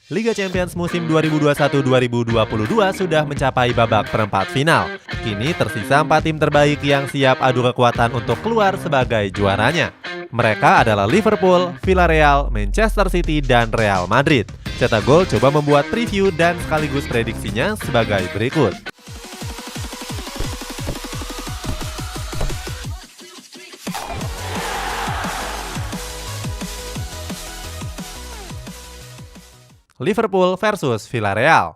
Liga Champions musim 2021-2022 sudah mencapai babak perempat final. Kini tersisa 4 tim terbaik yang siap adu kekuatan untuk keluar sebagai juaranya. Mereka adalah Liverpool, Villarreal, Manchester City, dan Real Madrid. Cetak Gol coba membuat preview dan sekaligus prediksinya sebagai berikut. Liverpool versus Villarreal.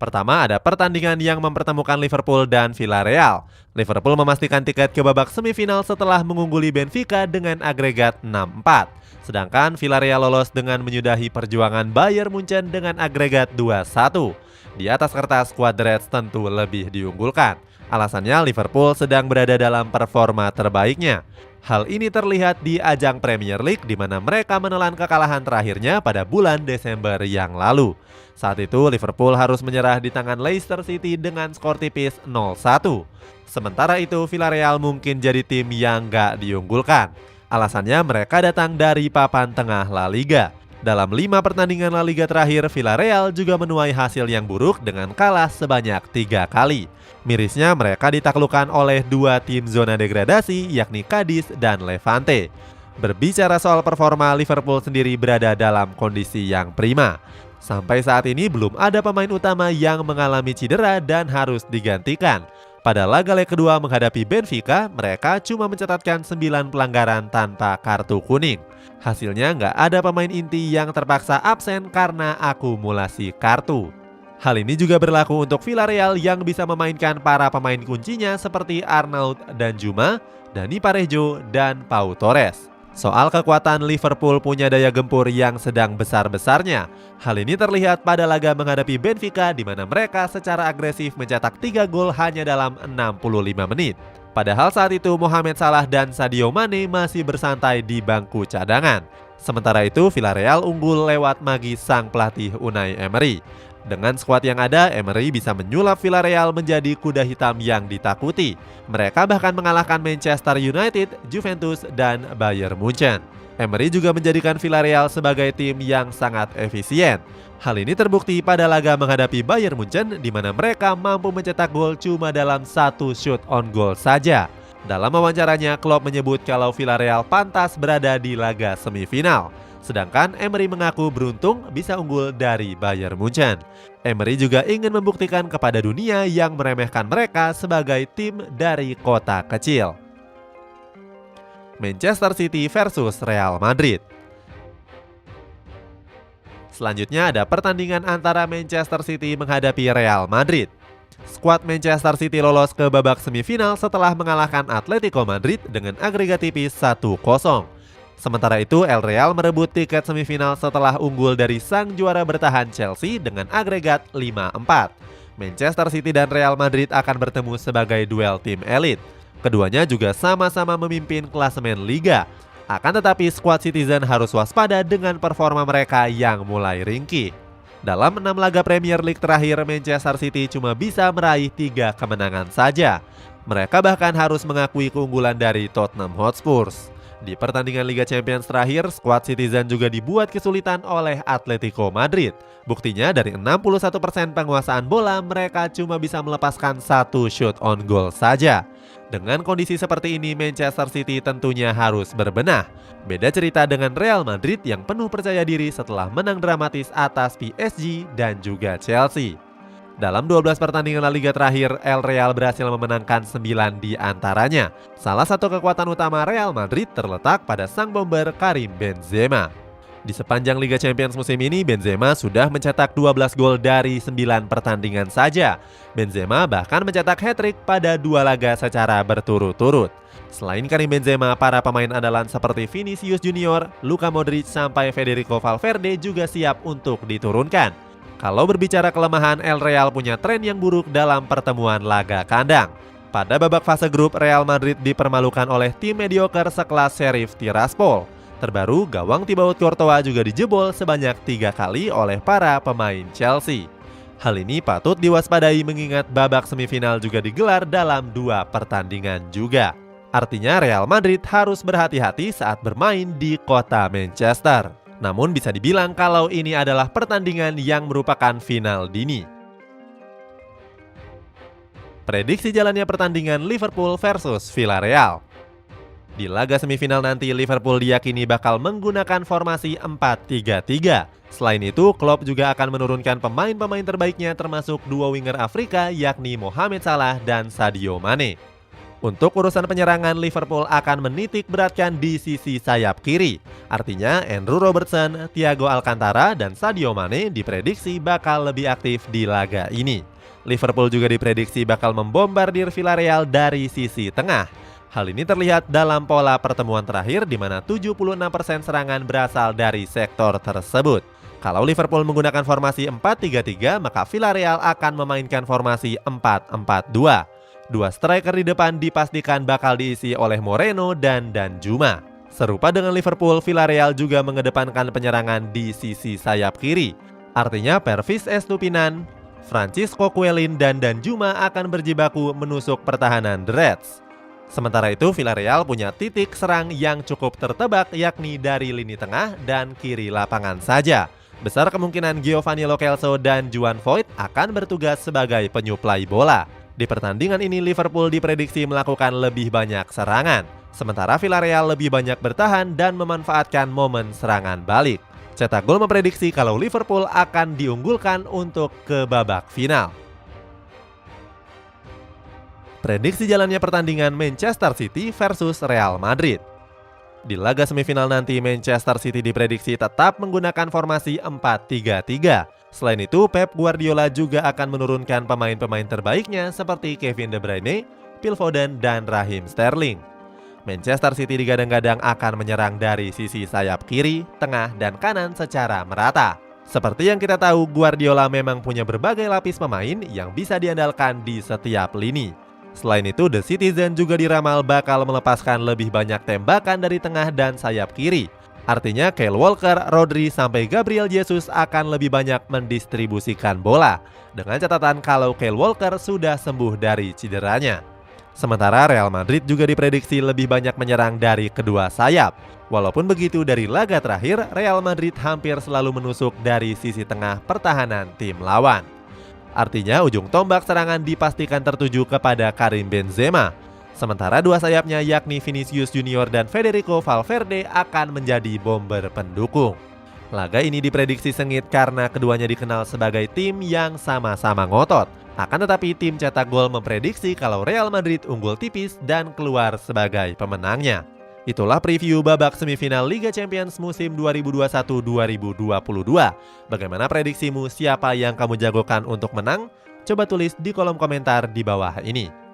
Pertama ada pertandingan yang mempertemukan Liverpool dan Villarreal. Liverpool memastikan tiket ke babak semifinal setelah mengungguli Benfica dengan agregat 6-4. Sedangkan Villarreal lolos dengan menyudahi perjuangan Bayern Munchen dengan agregat 2-1. Di atas kertas, skuad Reds tentu lebih diunggulkan. Alasannya Liverpool sedang berada dalam performa terbaiknya. Hal ini terlihat di ajang Premier League di mana mereka menelan kekalahan terakhirnya pada bulan Desember yang lalu. Saat itu Liverpool harus menyerah di tangan Leicester City dengan skor tipis 0-1. Sementara itu Villarreal mungkin jadi tim yang gak diunggulkan. Alasannya mereka datang dari papan tengah La Liga. Dalam 5 pertandingan La Liga terakhir, Villarreal juga menuai hasil yang buruk dengan kalah sebanyak 3 kali. Mirisnya mereka ditaklukkan oleh 2 tim zona degradasi yakni Cadiz dan Levante. Berbicara soal performa, Liverpool sendiri berada dalam kondisi yang prima. Sampai saat ini belum ada pemain utama yang mengalami cedera dan harus digantikan. Pada laga leg kedua menghadapi Benfica, mereka cuma mencatatkan 9 pelanggaran tanpa kartu kuning. Hasilnya nggak ada pemain inti yang terpaksa absen karena akumulasi kartu. Hal ini juga berlaku untuk Villarreal yang bisa memainkan para pemain kuncinya seperti Arnaud Danjuma, Dani Parejo, dan Pau Torres. Soal kekuatan, Liverpool punya daya gempur yang sedang besar-besarnya. Hal ini terlihat pada laga menghadapi Benfica di mana mereka secara agresif mencetak 3 gol hanya dalam 65 menit. Padahal saat itu Mohamed Salah dan Sadio Mane masih bersantai di bangku cadangan. Sementara itu Villarreal unggul lewat magis sang pelatih Unai Emery. Dengan skuad yang ada, Emery bisa menyulap Villarreal menjadi kuda hitam yang ditakuti. Mereka bahkan mengalahkan Manchester United, Juventus, dan Bayern Munchen. Emery juga menjadikan Villarreal sebagai tim yang sangat efisien. Hal ini terbukti pada laga menghadapi Bayern Munchen di mana mereka mampu mencetak gol cuma dalam 1 shoot on goal saja. Dalam wawancaranya, Klopp menyebut kalau Villarreal pantas berada di laga semifinal. Sedangkan Emery mengaku beruntung bisa unggul dari Bayern Munchen. Emery juga ingin membuktikan kepada dunia yang meremehkan mereka sebagai tim dari kota kecil. Manchester City versus Real Madrid. Selanjutnya ada pertandingan antara Manchester City menghadapi Real Madrid. Skuad Manchester City lolos ke babak semifinal setelah mengalahkan Atletico Madrid dengan agregat tipis 1-0. Sementara itu, El Real merebut tiket semifinal setelah unggul dari sang juara bertahan Chelsea dengan agregat 5-4. Manchester City dan Real Madrid akan bertemu sebagai duel tim elit. Keduanya juga sama-sama memimpin klasemen Liga. Akan tetapi skuad Citizen harus waspada dengan performa mereka yang mulai ringkih. Dalam 6 laga Premier League terakhir, Manchester City cuma bisa meraih 3 kemenangan saja. Mereka bahkan harus mengakui keunggulan dari Tottenham Hotspur. Di pertandingan Liga Champions terakhir, skuad Citizen juga dibuat kesulitan oleh Atletico Madrid. Buktinya dari 61% penguasaan bola, mereka cuma bisa melepaskan 1 shoot on goal saja. Dengan kondisi seperti ini, Manchester City tentunya harus berbenah. Beda cerita dengan Real Madrid yang penuh percaya diri setelah menang dramatis atas PSG dan juga Chelsea. Dalam 12 pertandingan La Liga terakhir, El Real berhasil memenangkan 9 di antaranya. Salah satu kekuatan utama Real Madrid terletak pada sang bomber Karim Benzema. Di sepanjang Liga Champions musim ini, Benzema sudah mencetak 12 gol dari 9 pertandingan saja. Benzema bahkan mencetak hat-trick pada 2 laga secara berturut-turut. Selain Karim Benzema, para pemain andalan seperti Vinicius Junior, Luka Modric, sampai Federico Valverde juga siap untuk diturunkan. Kalau berbicara kelemahan, El Real punya tren yang buruk dalam pertemuan laga kandang. Pada babak fase grup, Real Madrid dipermalukan oleh tim mediocre sekelas Sheriff Tiraspol. Terbaru, gawang Thibaut Courtois juga dijebol sebanyak 3 kali oleh para pemain Chelsea. Hal ini patut diwaspadai mengingat babak semifinal juga digelar dalam 2 pertandingan juga. Artinya Real Madrid harus berhati-hati saat bermain di kota Manchester. Namun bisa dibilang kalau ini adalah pertandingan yang merupakan final dini. Prediksi jalannya pertandingan Liverpool versus Villarreal. Di laga semifinal nanti Liverpool diyakini bakal menggunakan formasi 4-3-3. Selain itu, Klopp juga akan menurunkan pemain-pemain terbaiknya termasuk dua winger Afrika yakni Mohamed Salah dan Sadio Mane. Untuk urusan penyerangan, Liverpool akan menitik beratkan di sisi sayap kiri. Artinya Andrew Robertson, Thiago Alcantara, dan Sadio Mane diprediksi bakal lebih aktif di laga ini. Liverpool juga diprediksi bakal membombardir Villarreal dari sisi tengah. Hal ini terlihat dalam pola pertemuan terakhir di mana 76% serangan berasal dari sektor tersebut. Kalau Liverpool menggunakan formasi 4-3-3, maka Villarreal akan memainkan formasi 4-4-2. Dua striker di depan dipastikan bakal diisi oleh Moreno dan Danjuma. Serupa dengan Liverpool, Villarreal juga mengedepankan penyerangan di sisi sayap kiri. Artinya Pervis Estupinan, Francisco Cuelin, dan Danjuma akan berjibaku menusuk pertahanan The Reds. Sementara itu, Villarreal punya titik serang yang cukup tertebak yakni dari lini tengah dan kiri lapangan saja. Besar kemungkinan Giovanni Lo Celso dan Juan Foyth akan bertugas sebagai penyuplai bola. Di pertandingan ini Liverpool diprediksi melakukan lebih banyak serangan, sementara Villarreal lebih banyak bertahan dan memanfaatkan momen serangan balik. Cetak Gol memprediksi kalau Liverpool akan diunggulkan untuk ke babak final. Prediksi jalannya pertandingan Manchester City versus Real Madrid. Di laga semifinal nanti Manchester City diprediksi tetap menggunakan formasi 4-3-3. Selain itu, Pep Guardiola juga akan menurunkan pemain-pemain terbaiknya seperti Kevin De Bruyne, Phil Foden, dan Raheem Sterling. Manchester City digadang-gadang akan menyerang dari sisi sayap kiri, tengah, dan kanan secara merata. Seperti yang kita tahu, Guardiola memang punya berbagai lapis pemain yang bisa diandalkan di setiap lini. Selain itu, The Citizen juga diramal bakal melepaskan lebih banyak tembakan dari tengah dan sayap kiri. Artinya Kyle Walker, Rodri, sampai Gabriel Jesus akan lebih banyak mendistribusikan bola. Dengan catatan kalau Kyle Walker sudah sembuh dari cederanya. Sementara Real Madrid juga diprediksi lebih banyak menyerang dari kedua sayap. Walaupun begitu, dari laga terakhir, Real Madrid hampir selalu menusuk dari sisi tengah pertahanan tim lawan. Artinya ujung tombak serangan dipastikan tertuju kepada Karim Benzema. Sementara dua sayapnya yakni Vinicius Junior dan Federico Valverde akan menjadi bomber pendukung. Laga ini diprediksi sengit karena keduanya dikenal sebagai tim yang sama-sama ngotot. Akan tetapi tim cetak gol memprediksi kalau Real Madrid unggul tipis dan keluar sebagai pemenangnya. Itulah preview babak semifinal Liga Champions musim 2021-2022. Bagaimana prediksimu, siapa yang kamu jagokan untuk menang? Coba tulis di kolom komentar di bawah ini.